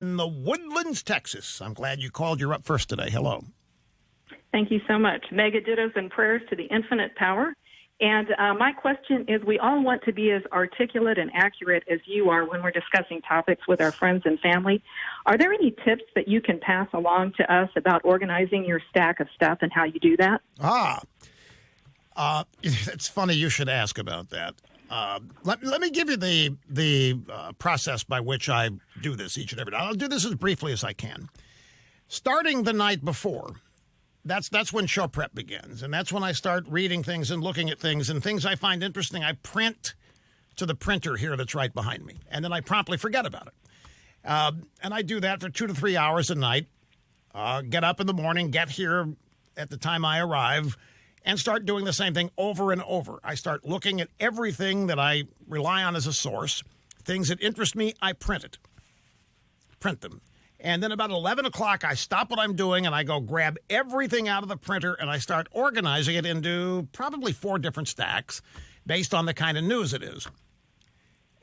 in the Woodlands, Texas. I'm glad you called. You're up first today. Hello. Thank you so much. Mega dittos and prayers to the infinite power. And my question is, we all want to be as articulate and accurate as you are when we're discussing topics with our friends and family. Are there any tips that you can pass along to us about organizing your stack of stuff and how you do that? It's funny you should ask about that. Let me give you the process by which I do this each and every day. I'll do this as briefly as I can. Starting the night before, that's when show prep begins, and that's when I start reading things and looking at things, and things I find interesting I print to the printer here that's right behind me, and then I promptly forget about it. And I do that for 2 to 3 hours a night, get up in the morning, get here at the time I arrive, and start doing the same thing over and over. I start looking at everything that I rely on as a source. Things that interest me, I print them. And then about 11 o'clock, I stop what I'm doing, and I go grab everything out of the printer, and I start organizing it into probably 4 different stacks based on the kind of news it is.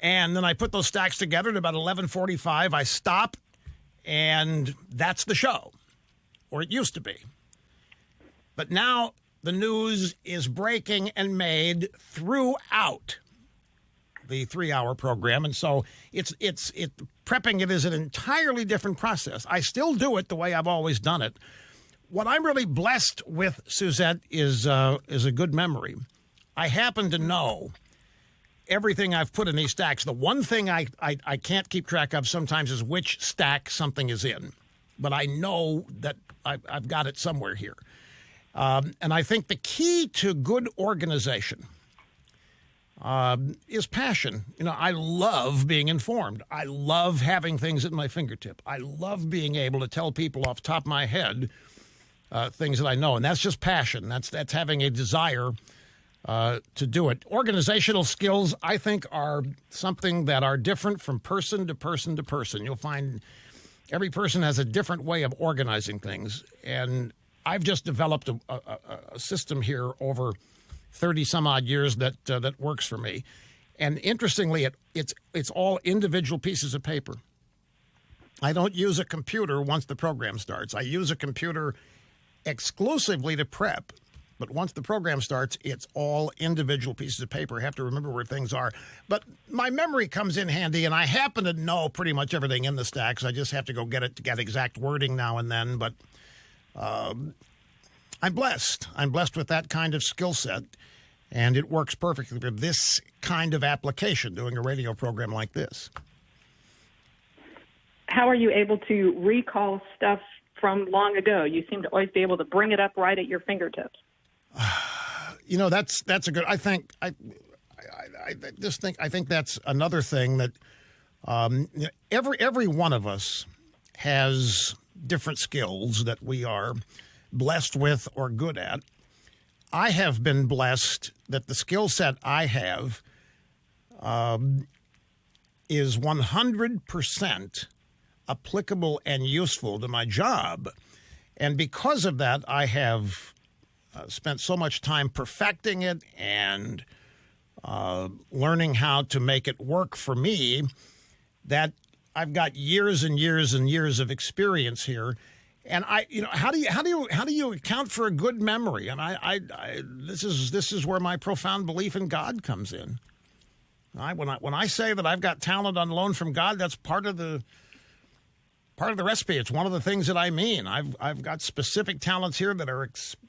And then I put those stacks together at about 11:45. I stop, and that's the show, or it used to be. But now the news is breaking and made throughout the 3-hour program, and so it's prepping it is an entirely different process. I still do it the way I've always done it. What I'm really blessed with, Suzette, is a good memory. I happen to know everything I've put in these stacks. The one thing I can't keep track of sometimes is which stack something is in, but I know that I've got it somewhere here. And I think the key to good organization is passion. You know, I love being informed. I love having things at my fingertip. I love being able to tell people off the top of my head things that I know, and that's just passion. That's having a desire to do it. Organizational skills, I think, are something that are different from person to person to person. You'll find every person has a different way of organizing things, and I've just developed a system here over 30-some-odd years that works for me. And interestingly, it's all individual pieces of paper. I don't use a computer once the program starts. I use a computer exclusively to prep. But once the program starts, it's all individual pieces of paper. I have to remember where things are. But my memory comes in handy, and I happen to know pretty much everything in the stacks. I just have to go get it to get exact wording now and then. But I'm blessed. I'm blessed with that kind of skill set, and it works perfectly for this kind of application, doing a radio program like this. How are you able to recall stuff from long ago? You seem to always be able to bring it up right at your fingertips. You know, that's a good. I think that's another thing that every one of us has different skills that we are blessed with or good at. I have been blessed that the skill set I have is 100% applicable and useful to my job. And because of that, I have spent so much time perfecting it and learning how to make it work for me that I've got years and years and years of experience here. And how do you account for a good memory? And this is where my profound belief in God comes in. When I say that I've got talent on loan from God, that's part of the recipe. It's one of the things that I mean. I've got specific talents here that are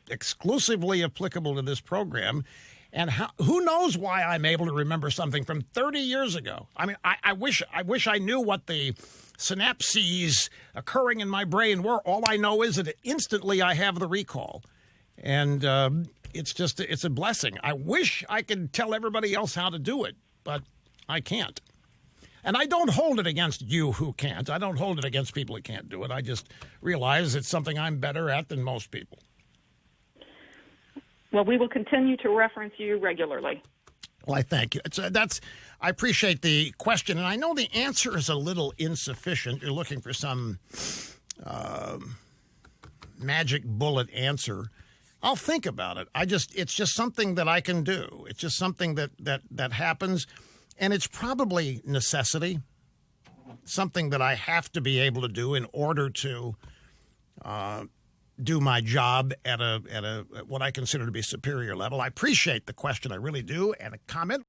exclusively applicable to this program. And who knows why I'm able to remember something from 30 years ago? I mean, I wish I knew what the synapses occurring in my brain were. All I know is that instantly I have the recall. And it's a blessing. I wish I could tell everybody else how to do it, but I can't. And I don't hold it against you who can't. I don't hold it against people who can't do it. I just realize it's something I'm better at than most people. Well, we will continue to reference you regularly. Well, I thank you. I appreciate the question, and I know the answer is a little insufficient. You're looking for some magic bullet answer. I'll think about it. It's just something that I can do. It's just something that happens, and it's probably necessity. something that I have to be able to do in order to do my job at a what I consider to be superior level. I appreciate the question, I really do, and a comment.